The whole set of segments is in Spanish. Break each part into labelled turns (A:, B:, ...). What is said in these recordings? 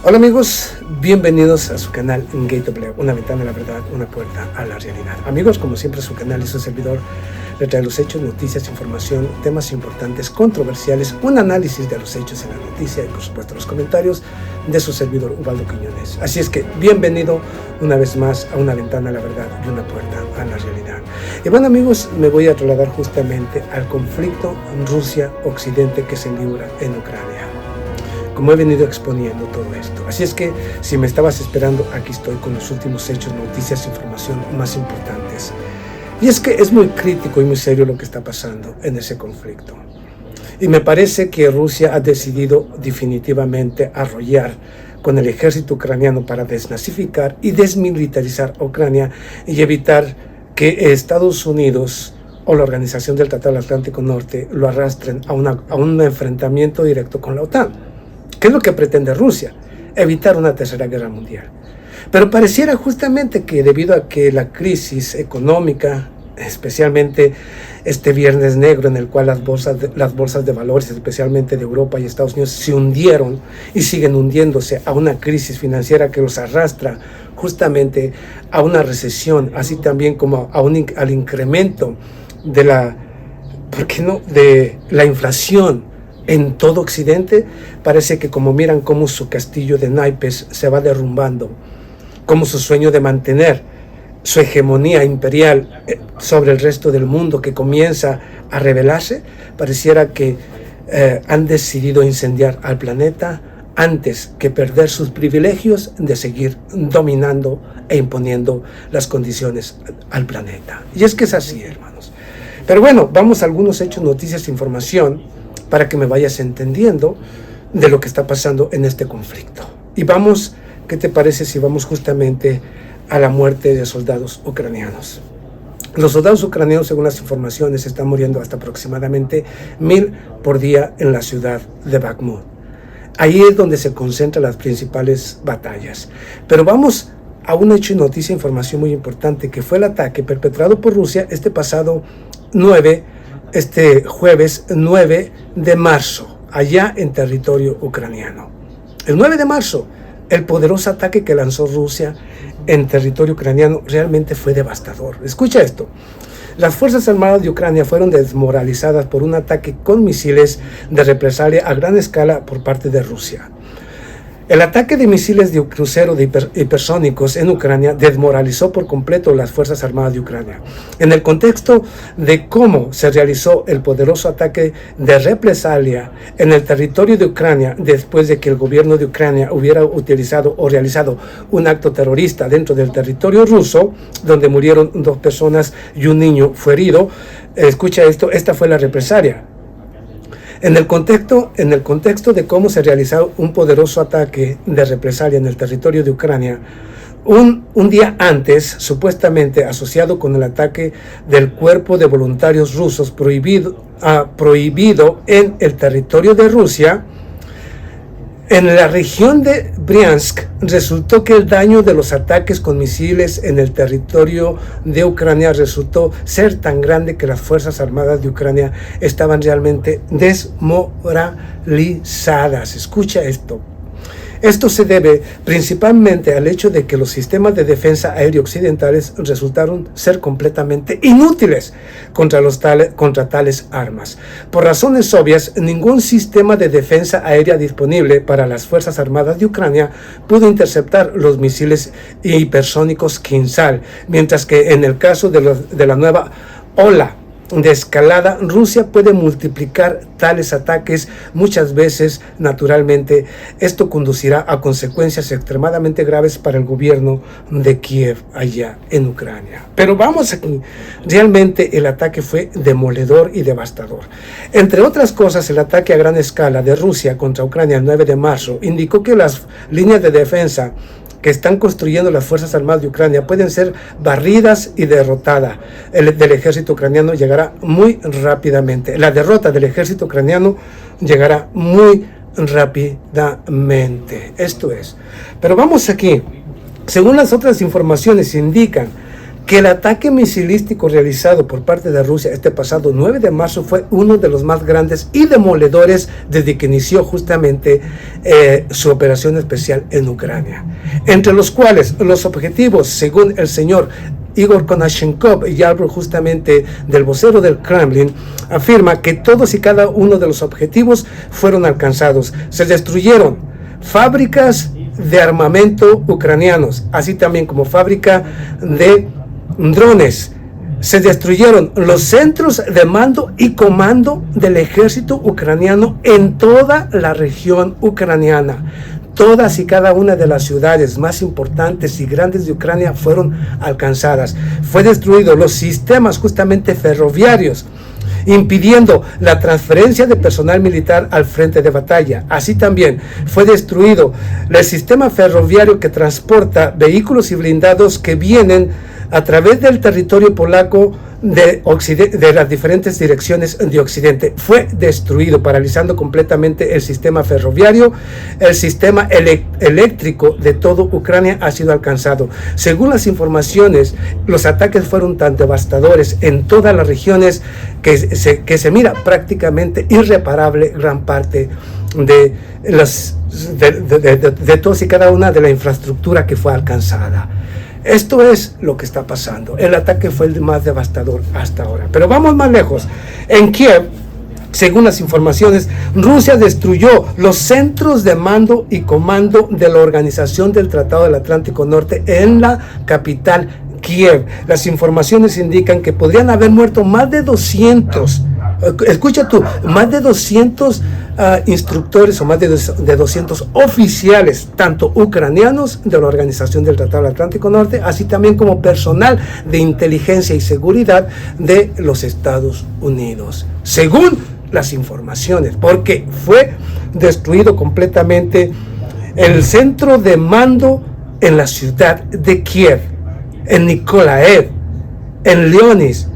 A: Hola amigos, bienvenidos a su canal Gateway, una ventana a la verdad, una puerta a la realidad. Amigos, como siempre su canal y su servidor le trae los hechos, noticias, información, temas importantes, controversiales, un análisis de los hechos en la noticia y por supuesto los comentarios de su servidor Ubaldo Quiñones. Así es que bienvenido una vez más a una ventana a la verdad y una puerta a la realidad. Y bueno amigos, me voy a trasladar justamente al conflicto Rusia-Occidente que se libra en Ucrania, como he venido exponiendo todo esto. Así es que si me estabas esperando, aquí estoy con los últimos hechos, noticias, información más importantes. Y es que es muy crítico y muy serio lo que está pasando en ese conflicto. Y me parece que Rusia ha decidido definitivamente arrollar con el ejército ucraniano para desnazificar y desmilitarizar Ucrania y evitar que Estados Unidos o la Organización del Tratado del Atlántico Norte lo arrastren a un enfrentamiento directo con la OTAN. ¿Qué es lo que pretende Rusia? Evitar una tercera guerra mundial. Pero pareciera justamente que debido a que la crisis económica, especialmente este viernes negro en el cual las bolsas de valores, especialmente de Europa y Estados Unidos, se hundieron y siguen hundiéndose a una crisis financiera que los arrastra justamente a una recesión, así también como al incremento de la inflación en todo Occidente. Parece que como miran cómo su castillo de naipes se va derrumbando, como su sueño de mantener su hegemonía imperial sobre el resto del mundo que comienza a revelarse, pareciera que han decidido incendiar al planeta antes que perder sus privilegios de seguir dominando e imponiendo las condiciones al planeta. Y es que es así, hermanos. Pero bueno, vamos a algunos hechos, noticias, información, para que me vayas entendiendo de lo que está pasando en este conflicto. Y vamos, ¿qué te parece si vamos justamente a la muerte de soldados ucranianos? Los soldados ucranianos, según las informaciones, están muriendo hasta aproximadamente 1,000 por día en la ciudad de Bakhmut. Ahí es donde se concentran las principales batallas. Pero vamos a un hecho y noticia, información muy importante, que fue el ataque perpetrado por Rusia este jueves 9 de marzo, allá en territorio ucraniano. El 9 de marzo, el poderoso ataque que lanzó Rusia en territorio ucraniano realmente fue devastador. Escucha esto. Las Fuerzas Armadas de Ucrania fueron desmoralizadas por un ataque con misiles de represalia a gran escala por parte de Rusia. El ataque de misiles de crucero de hipersónicos en Ucrania desmoralizó por completo las Fuerzas Armadas de Ucrania. En el contexto de cómo se realizó el poderoso ataque de represalia en el territorio de Ucrania, después de que el gobierno de Ucrania hubiera utilizado o realizado un acto terrorista dentro del territorio ruso, donde murieron 2 personas y un niño fue herido. Escucha esto, esta fue la represalia. En el contexto de cómo se realizó un poderoso ataque de represalia en el territorio de Ucrania, un día antes, supuestamente asociado con el ataque del cuerpo de voluntarios rusos prohibido en el territorio de Rusia, en la región de Briansk, resultó que el daño de los ataques con misiles en el territorio de Ucrania resultó ser tan grande que las Fuerzas Armadas de Ucrania estaban realmente desmoralizadas. Escucha esto. Esto se debe principalmente al hecho de que los sistemas de defensa aérea occidentales resultaron ser completamente inútiles contra tales armas. Por razones obvias, ningún sistema de defensa aérea disponible para las Fuerzas Armadas de Ucrania pudo interceptar los misiles hipersónicos Kinzhal, mientras que en el caso de la nueva ola de escalada, Rusia puede multiplicar tales ataques muchas veces. Naturalmente, esto conducirá a consecuencias extremadamente graves para el gobierno de Kiev allá en Ucrania. Pero vamos aquí, realmente el ataque fue demoledor y devastador. Entre otras cosas, el ataque a gran escala de Rusia contra Ucrania el 9 de marzo indicó que las líneas de defensa que están construyendo las Fuerzas Armadas de Ucrania pueden ser barridas y derrotadas. Del ejército ucraniano llegará muy rápidamente. La derrota del ejército ucraniano llegará muy rápidamente. Esto es. Pero vamos aquí. Según las otras informaciones indican que el ataque misilístico realizado por parte de Rusia este pasado 9 de marzo fue uno de los más grandes y demoledores desde que inició justamente su operación especial en Ucrania, entre los cuales los objetivos, según el señor Igor Konashenkov y hablo justamente del vocero del Kremlin, afirma que todos y cada uno de los objetivos fueron alcanzados. Se destruyeron fábricas de armamento ucranianos, así también como fábrica de drones. Se destruyeron los centros de mando y comando del ejército ucraniano en toda la región ucraniana. Todas y cada una de las ciudades más importantes y grandes de Ucrania fueron alcanzadas. Fue destruido los sistemas justamente ferroviarios, impidiendo la transferencia de personal militar al frente de batalla. Así también fue destruido el sistema ferroviario que transporta vehículos y blindados que vienen a través del territorio polaco de las diferentes direcciones de Occidente. Fue destruido, paralizando completamente el sistema ferroviario. El sistema eléctrico de toda Ucrania ha sido alcanzado. Según las informaciones, los ataques fueron tan devastadores en todas las regiones que se mira prácticamente irreparable gran parte de todos y cada una de la infraestructura que fue alcanzada. Esto es lo que está pasando. El ataque fue el más devastador hasta ahora. Pero vamos más lejos. En Kiev, según las informaciones, Rusia destruyó los centros de mando y comando de la Organización del Tratado del Atlántico Norte en la capital Kiev. Las informaciones indican que podrían haber muerto más de 200. Escucha tú, más de 200 instructores o más de 200 oficiales, tanto ucranianos de la Organización del Tratado del Atlántico Norte, así también como personal de inteligencia y seguridad de los Estados Unidos, según las informaciones, porque fue destruido completamente el centro de mando en la ciudad de Kiev, en Nikolaev, en Leonis,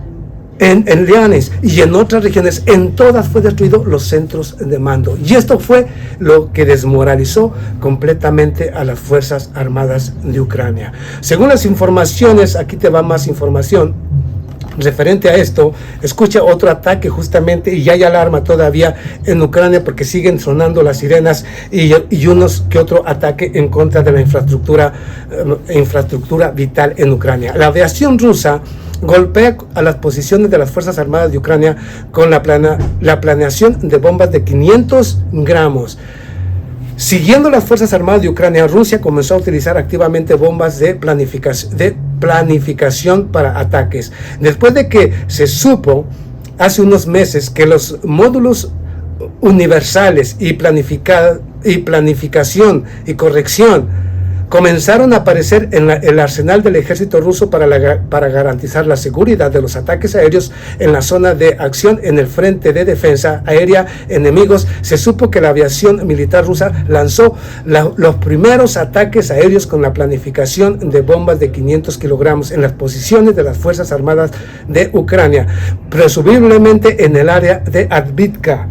A: en Lianis y en otras regiones. En todas fue destruido los centros de mando, y esto fue lo que desmoralizó completamente a las Fuerzas Armadas de Ucrania. Según las informaciones, aquí te va más información referente a esto. Escucha otro ataque justamente, y hay alarma todavía en Ucrania porque siguen sonando las sirenas y unos que otro ataque en contra de la infraestructura vital en Ucrania. La aviación rusa golpea a las posiciones de las Fuerzas Armadas de Ucrania con la planeación de bombas de 500 gramos. Siguiendo las Fuerzas Armadas de Ucrania, Rusia comenzó a utilizar activamente bombas de planificación para ataques. Después de que se supo hace unos meses que los módulos universales y planificación y corrección comenzaron a aparecer en el arsenal del ejército ruso para garantizar la seguridad de los ataques aéreos en la zona de acción en el frente de defensa aérea enemigos. Se supo que la aviación militar rusa lanzó los primeros ataques aéreos con la planificación de bombas de 500 kilogramos en las posiciones de las Fuerzas Armadas de Ucrania, presumiblemente en el área de Advitka.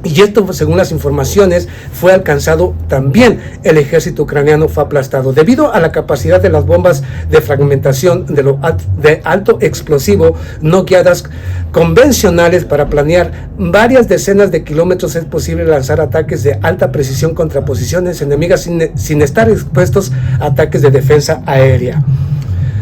A: Y esto, según las informaciones, fue alcanzado también. El ejército ucraniano fue aplastado debido a la capacidad de las bombas de fragmentación de alto explosivo no guiadas convencionales. Para planear varias decenas de kilómetros es posible lanzar ataques de alta precisión contra posiciones enemigas sin estar expuestos a ataques de defensa aérea.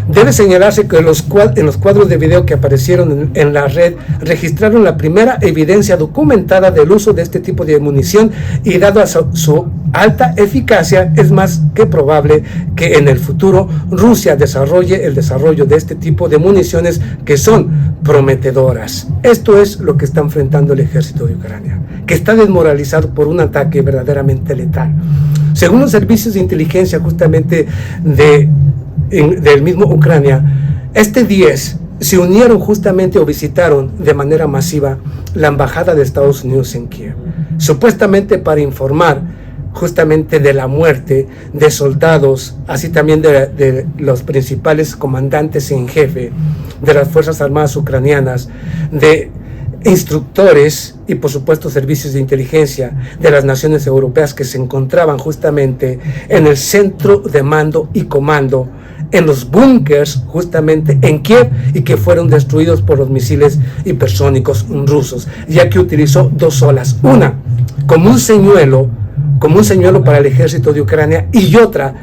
A: Debe señalarse que en los cuadros de video que aparecieron en la red registraron la primera evidencia documentada del uso de este tipo de munición, y dado a su alta eficacia, es más que probable que en el futuro Rusia desarrolle de este tipo de municiones que son prometedoras. Esto es lo que está enfrentando el ejército de Ucrania, que está desmoralizado por un ataque verdaderamente letal. Según los servicios de inteligencia justamente del mismo Ucrania, este 10 se unieron justamente o visitaron de manera masiva la embajada de Estados Unidos en Kiev, supuestamente para informar justamente de la muerte de soldados, así también de los principales comandantes en jefe de las Fuerzas Armadas ucranianas, de instructores y por supuesto servicios de inteligencia de las naciones europeas que se encontraban justamente en el centro de mando y comando en los búnkers justamente en Kiev y que fueron destruidos por los misiles hipersónicos rusos, ya que utilizó dos olas, una como un señuelo para el ejército de Ucrania y otra,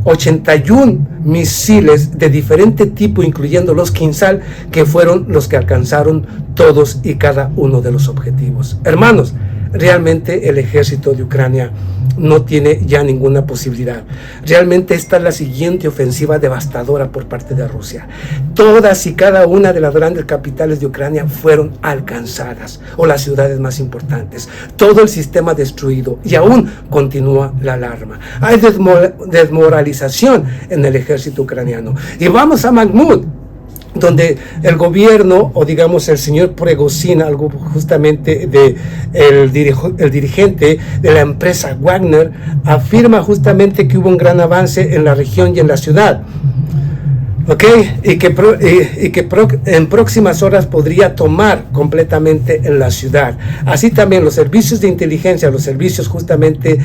A: 81 misiles de diferente tipo, incluyendo los Kinzhal, que fueron los que alcanzaron todos y cada uno de los objetivos. Hermanos, realmente el ejército de Ucrania no tiene ya ninguna posibilidad. Realmente esta es la siguiente ofensiva devastadora por parte de Rusia. Todas y cada una de las grandes capitales de Ucrania fueron alcanzadas, o las ciudades más importantes. Todo el sistema destruido y aún continúa la alarma. Hay desmoralización en el ejército ucraniano. Y vamos a Bakhmut, donde el gobierno, o digamos el señor Prigozhin, algo justamente el dirigente de la empresa Wagner, afirma justamente que hubo un gran avance en la región y en la ciudad. Y que en próximas horas podría tomar completamente en la ciudad. Así también los servicios de inteligencia, los servicios justamente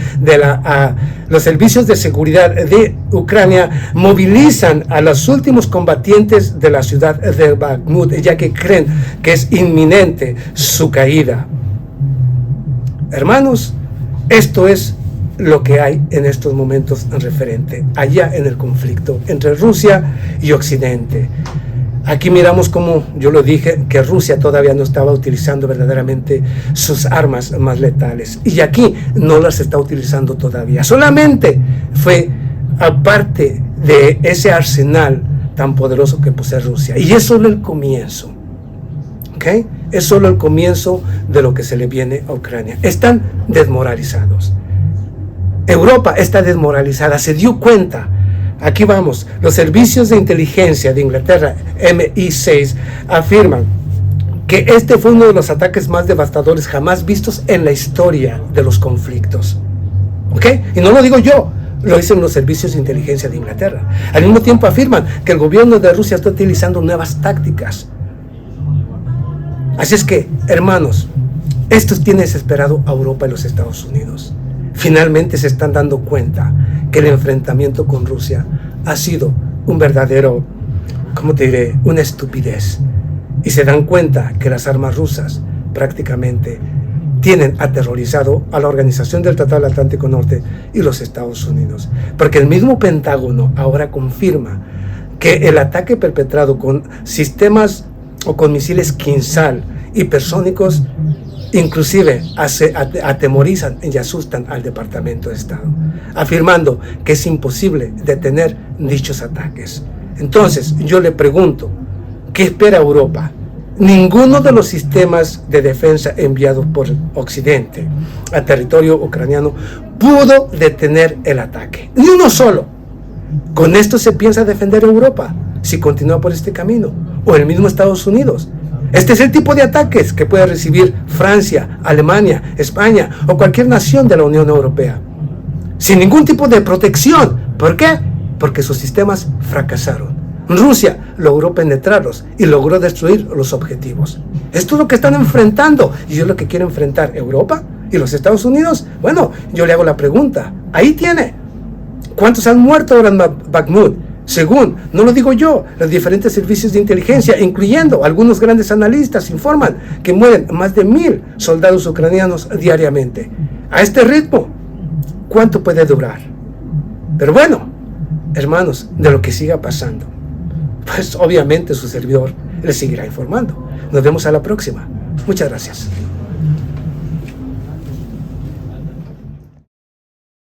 A: los servicios de seguridad de Ucrania movilizan a los últimos combatientes de la ciudad de Bakhmut, ya que creen que es inminente su caída. Hermanos, esto es lo que hay en estos momentos en referente allá en el conflicto entre Rusia y Occidente. Aquí miramos como yo lo dije, que Rusia todavía no estaba utilizando verdaderamente sus armas más letales, y aquí no las está utilizando todavía. Solamente fue aparte de ese arsenal tan poderoso que posee Rusia, y es solo el comienzo. ¿Okay? Es solo el comienzo de lo que se le viene a Ucrania. Están desmoralizados. Europa está desmoralizada, se dio cuenta. Aquí vamos, los servicios de inteligencia de Inglaterra, MI6, afirman que este fue uno de los ataques más devastadores jamás vistos en la historia de los conflictos. ¿Ok? Y no lo digo yo, lo dicen los servicios de inteligencia de Inglaterra. Al mismo tiempo afirman que el gobierno de Rusia está utilizando nuevas tácticas. Así es que, hermanos, esto tiene desesperado a Europa y los Estados Unidos. Finalmente se están dando cuenta que el enfrentamiento con Rusia ha sido un verdadero, ¿cómo te diré?, una estupidez. Y se dan cuenta que las armas rusas prácticamente tienen aterrorizado a la Organización del Tratado del Atlántico Norte y los Estados Unidos. Porque el mismo Pentágono ahora confirma que el ataque perpetrado con sistemas o con misiles Kinzhal hipersónicos inclusive atemorizan y asustan al Departamento de Estado, afirmando que es imposible detener dichos ataques. Entonces, yo le pregunto, ¿qué espera Europa? Ninguno de los sistemas de defensa enviados por Occidente a territorio ucraniano pudo detener el ataque, ni uno solo. ¿Con esto se piensa defender Europa si continúa por este camino? ¿O el mismo Estados Unidos? Este es el tipo de ataques que puede recibir Francia, Alemania, España o cualquier nación de la Unión Europea, sin ningún tipo de protección. ¿Por qué? Porque sus sistemas fracasaron. Rusia logró penetrarlos y logró destruir los objetivos. Esto es lo que están enfrentando, y es lo que quiere enfrentar Europa y los Estados Unidos. Bueno, yo le hago la pregunta, ahí tiene. ¿Cuántos han muerto ahora en Bakhmut? Según, no lo digo yo, los diferentes servicios de inteligencia, incluyendo algunos grandes analistas, informan que mueren más de 1000 soldados ucranianos diariamente. A este ritmo, ¿cuánto puede durar? Pero bueno, hermanos, de lo que siga pasando, pues obviamente su servidor les seguirá informando. Nos vemos a la próxima. Muchas gracias.